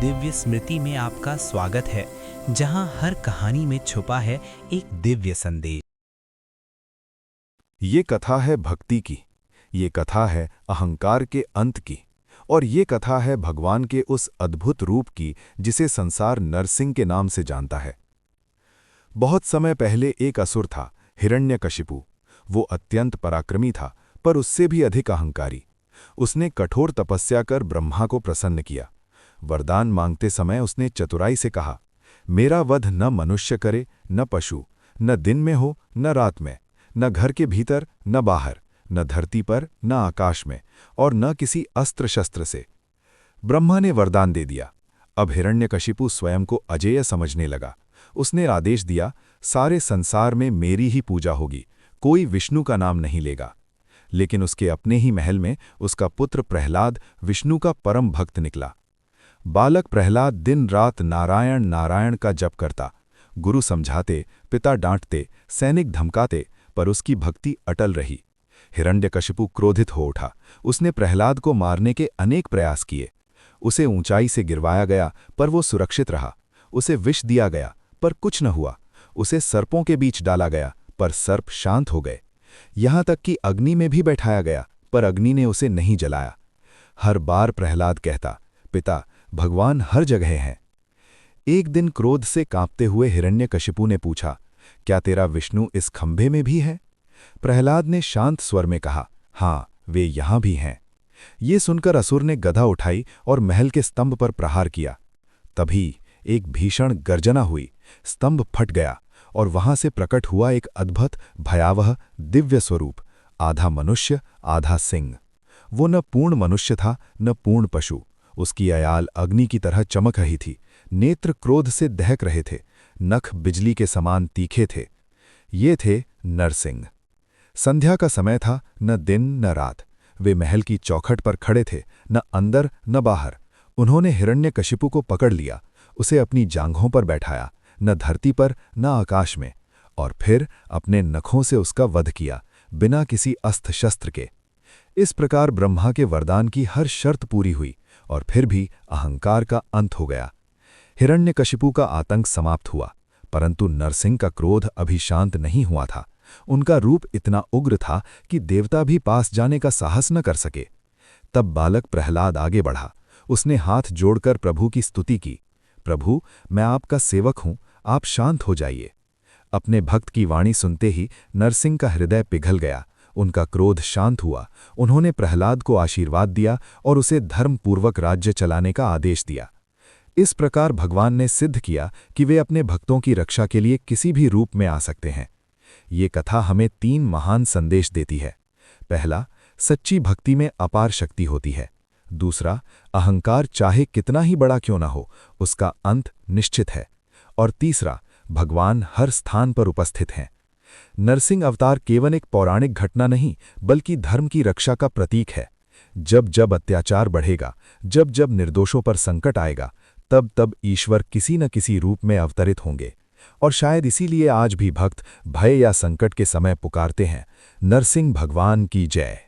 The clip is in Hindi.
दिव्य स्मृति में आपका स्वागत है, जहां हर कहानी में छुपा है एक दिव्य संदेश। ये कथा है भक्ति की, ये कथा है अहंकार के अंत की, और ये कथा है भगवान के उस अद्भुत रूप की जिसे संसार नरसिंह के नाम से जानता है। बहुत समय पहले एक असुर था, हिरण्यकशिपु। वो अत्यंत पराक्रमी था, पर उससे भी अधिक अहंकारी। उसने कठोर तपस्या कर ब्रह्मा को प्रसन्न किया। वरदान मांगते समय उसने चतुराई से कहा, मेरा वध न मनुष्य करे, न पशु, न दिन में हो न रात में, न घर के भीतर न बाहर, न धरती पर न आकाश में, और न किसी अस्त्र शस्त्र से। ब्रह्मा ने वरदान दे दिया। अब हिरण्यकशिपु स्वयं को अजेय समझने लगा। उसने आदेश दिया, सारे संसार में मेरी ही पूजा होगी, कोई विष्णु का नाम नहीं लेगा। लेकिन उसके अपने ही महल में उसका पुत्र प्रहलाद विष्णु का परम भक्त निकला। बालक प्रहलाद दिन रात नारायण नारायण का जप करता। गुरु समझाते, पिता डांटते, सैनिक धमकाते, पर उसकी भक्ति अटल रही। हिरण्यकशिपु क्रोधित हो उठा। उसने प्रहलाद को मारने के अनेक प्रयास किए। उसे ऊंचाई से गिरवाया गया, पर वो सुरक्षित रहा। उसे विष दिया गया, पर कुछ न हुआ। उसे सर्पों के बीच डाला गया, पर सर्प शांत हो गए। यहां तक कि अग्नि में भी बैठाया गया, पर अग्नि ने उसे नहीं जलाया। हर बार प्रहलाद कहता, पिता, भगवान हर जगह हैं। एक दिन क्रोध से कांपते हुए हिरण्यकशिपु ने पूछा, क्या तेरा विष्णु इस खंभे में भी है? प्रहलाद ने शांत स्वर में कहा, हाँ, वे यहां भी हैं। ये सुनकर असुर ने गदा उठाई और महल के स्तंभ पर प्रहार किया। तभी एक भीषण गर्जना हुई, स्तंभ फट गया और वहां से प्रकट हुआ एक अद्भुत भयावह दिव्य स्वरूप, आधा मनुष्य आधा सिंह। वो न पूर्ण मनुष्य था न पूर्ण पशु। उसकी अयाल अग्नि की तरह चमक रही थी, नेत्र क्रोध से दहक रहे थे, नख बिजली के समान तीखे थे। ये थे नरसिंह। संध्या का समय था, न दिन न रात। वे महल की चौखट पर खड़े थे, न अंदर न बाहर। उन्होंने हिरण्यकशिपु को पकड़ लिया, उसे अपनी जांघों पर बैठाया, न धरती पर न आकाश में, और फिर अपने नखों से उसका वध किया, बिना किसी अस्त्र शस्त्र के। इस प्रकार ब्रह्मा के वरदान की हर शर्त पूरी हुई, और फिर भी अहंकार का अंत हो गया। हिरण्यकशिपु का आतंक समाप्त हुआ, परंतु नरसिंह का क्रोध अभी शांत नहीं हुआ था। उनका रूप इतना उग्र था कि देवता भी पास जाने का साहस न कर सके। तब बालक प्रहलाद आगे बढ़ा। उसने हाथ जोड़कर प्रभु की स्तुति की, प्रभु, मैं आपका सेवक हूं, आप शांत हो जाइए। अपने भक्त की वाणी सुनते ही नरसिंह का हृदय पिघल गया। उनका क्रोध शांत हुआ। उन्होंने प्रहलाद को आशीर्वाद दिया और उसे धर्मपूर्वक राज्य चलाने का आदेश दिया। इस प्रकार भगवान ने सिद्ध किया कि वे अपने भक्तों की रक्षा के लिए किसी भी रूप में आ सकते हैं। ये कथा हमें 3 महान संदेश देती है। पहला, सच्ची भक्ति में अपार शक्ति होती है। दूसरा, अहंकार चाहे कितना ही बड़ा क्यों ना हो, उसका अंत निश्चित है। और तीसरा, भगवान हर स्थान पर उपस्थित हैं। नरसिंह अवतार केवल एक पौराणिक घटना नहीं, बल्कि धर्म की रक्षा का प्रतीक है। जब जब अत्याचार बढ़ेगा, जब जब निर्दोषों पर संकट आएगा, तब तब ईश्वर किसी न किसी रूप में अवतरित होंगे। और शायद इसीलिए आज भी भक्त भय या संकट के समय पुकारते हैं, नरसिंह भगवान की जय।